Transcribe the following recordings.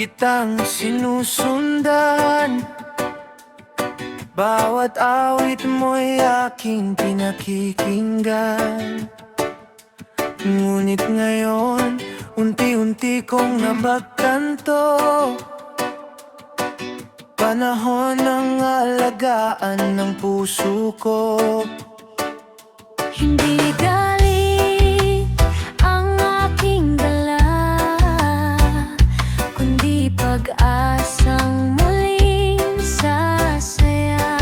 kitang sinusundan. Bawat awit mo'y aking pinakikinggan. Ngunit ngayon, unti-unti kong nabagtanto. Panahon ng alagaan ng puso ko. Hindi galing ang aking dala, kundi pag-asang muling sasaya.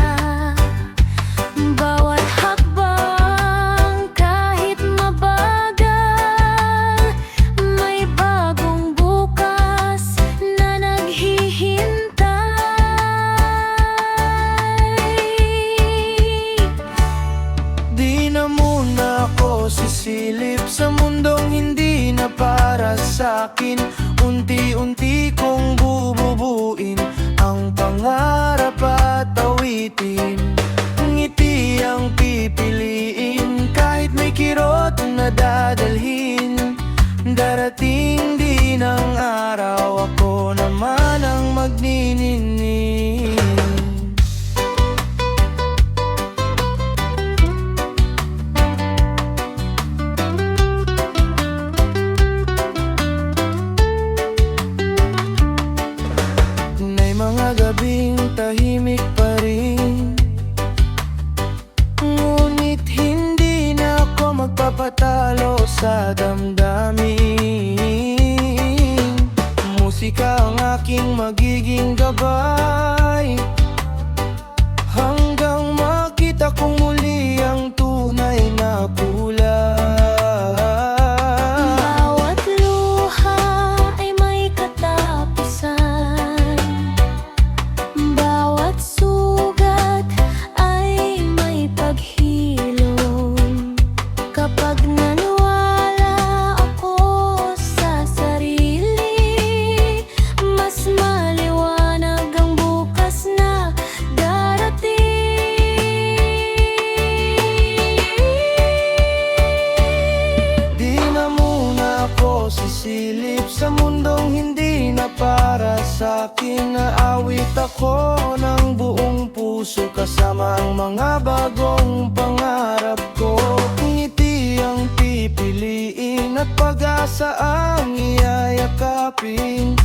Bawat hakbang kahit mabagal, may bagong bukas na naghihintay. Di na muna ako sisilip sa mundong hindi na para sa'kin. Unti-unti kong bububuin ang pangarap at awitin. Ngiti ang pipiliin kahit may kirot na dadalhin. Darating din ang araw, ako naman ang magniningning. May mga gabing tahimik pa rin, ngunit hindi na ako magpapatalo sa damdamin. Musika ang aking magiging gabay, hanggang makita kong muli ang tunay na kulay. Bawat luha ay may katapusan, bawat sugat ay may paghilom. Kapag naniwala ako sa sarili, mas maliwanag ang bukas na darating. Di na muna ako sisilip sa mundong hindi na para sa'kin. Naawit ako ng buong puso kasama ang mga bagong pangarap ko. Ngiti ang pipiliin at pag-asa ang iyayakapin.